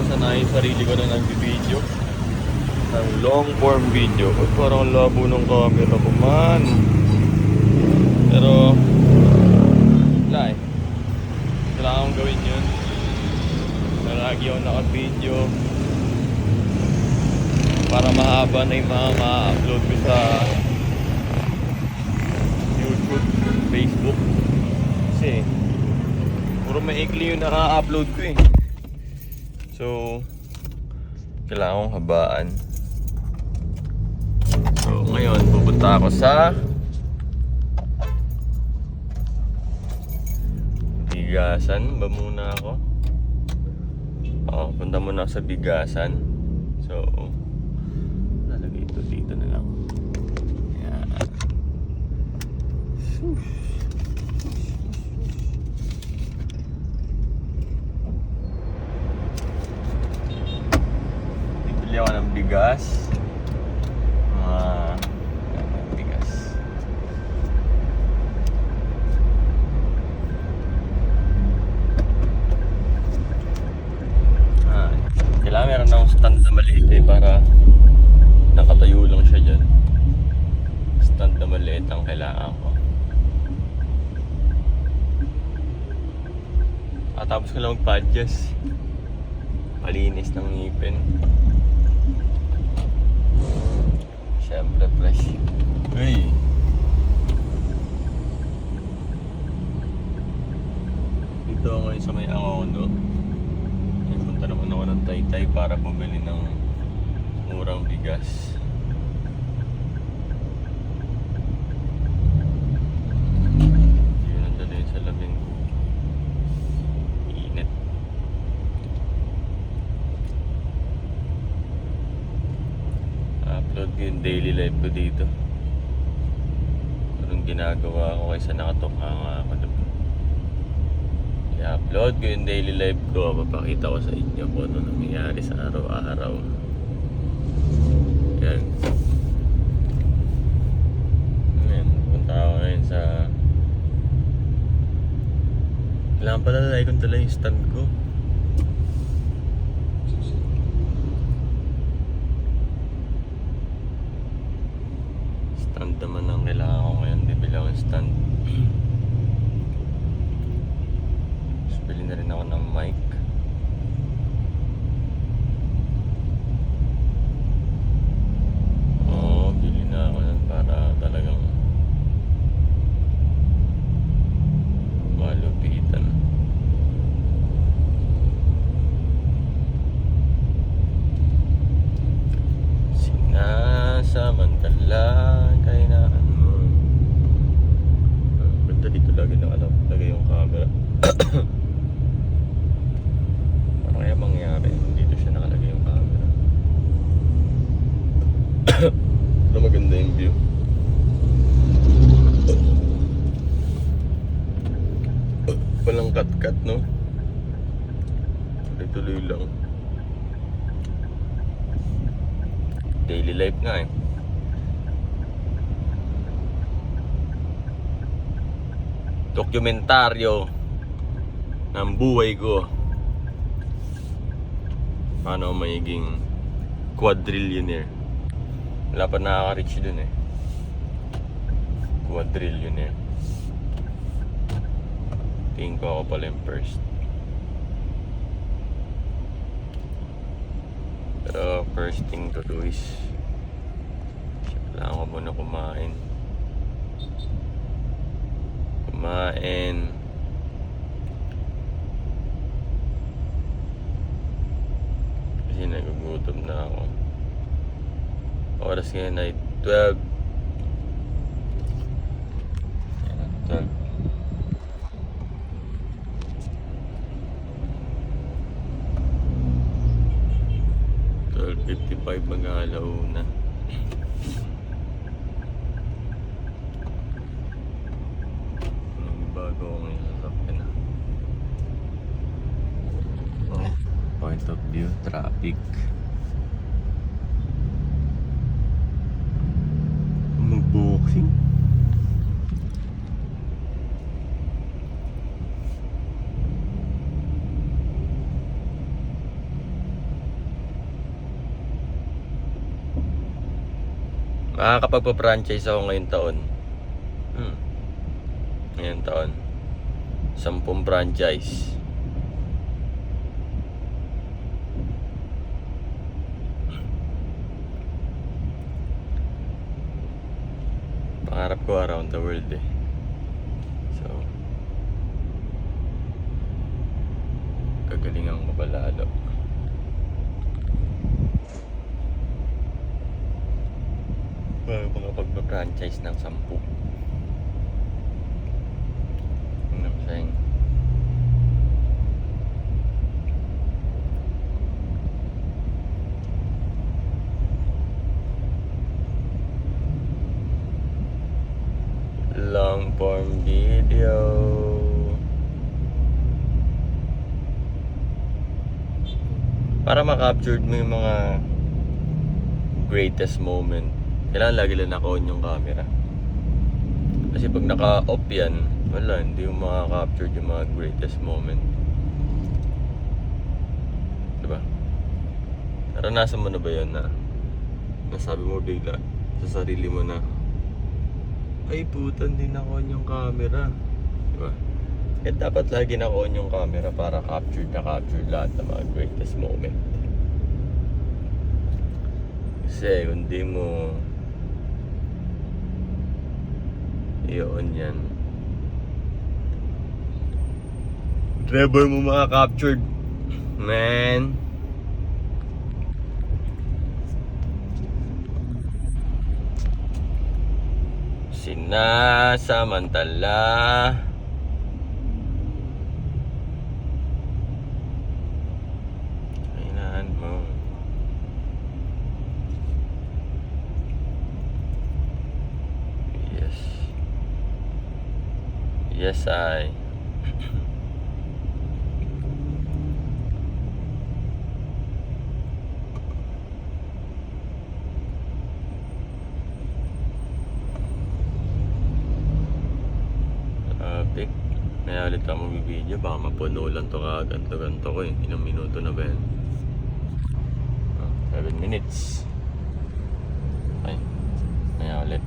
sasanayin sarili ko na nag-video ng long form video. Parang labo ng camera ko man. Pero wala eh, kailangan kong gawin yun. Lagi ako naka-video para mahaba na yung mga ma-upload ko sa YouTube, Facebook. Kasi puro maikli yung naka-upload ko eh. So kailangan kong habaan. So ngayon pupunta ako sa Bigasan ba muna ako? Oo, punta muna sa Bigasan. So lalagay ito dito na lang. Yan. Bibili ako ng bigas. Bigas. Kailangan meron akong stand na maliit eh, para nakatayo lang siya dyan. Stand na maliit ang kailangan ko. Tapos ko lang magpa-adjust. Malinis ng ngipin. Siyempre fresh. Hey! Dito ako ngayon sa may Angono. Punta naman ako ng Taytay para bumili ng murang bigas. Yun ang dali sa labing init. Upload ko yung daily life ko dito. Anong ginagawa ko kaysa nakatunganga ako doon. I-upload ko yung daily life ko. Papakita ko sa inyo kung ano nangyayari sa araw-araw. Yan. Ayan, punta ako ngayon sa... Kailangan pala na ikon tala yung stand ko. Stand naman ang kailangan ko ngayon. Bibili ako yung stand. Bili na rin ako ng mic. Oo, bili na ako yan para talagang malupitan. Sinasamantala kailangan mo. Ganda dito lagi lagay yung camera. Kaya mangyari, dito siya nakalagay yung camera. Pero maganda yung view. Walang cut-cut, no? Tuloy-tuloy lang. Daily life nga eh. Dokumentaryo ng buhay ko. Paano ako magiging quadrillionaire? Wala pa nakaka-reach dun eh. Quadrillionaire. Tingin ko ako pala yung first. Pero first thing to do is kailangan ko muna kumain. Kasi nagugutom na ako. Oras ngayon ay 12. 12:55 mag-aalauna. Bago ako ngayon sasakyan na. Point of view, traffic. Mag-boxing. Makakapagpa-franchise ako ngayong taon. Ngayong taon. 10 franchise. Pangarap ko around the world eh. So, kagalingan ko pa lalo. Bago mga pagpa-franchise ng 10. Ano I'm saying? Long form video. Para ma-capture mo yung mga greatest moment, kailangan lagi lang naka-on yung camera. Kasi pag naka-off yan, wala, hindi mo makaka-capture yung mga greatest moment. Diba? Naranasan mo na ba yun na nasabi mo bigla sa sarili mo na, ay putan, din naka-on yung camera. Diba? Kaya dapat lagi naka-on yung camera para capture lahat ng mga greatest moment. Kasi kung di mo i-on yan, never mo makaka-captured, man. Sinasamantala. Kailangan mo. Yes. Yes, I. Traffic. Kaya ulit ako magbibideo. Baka mapuno lang to kaganto-ganto ko eh. Ilang minuto na ba yan? 7 minutes. Ay. Kaya ulit.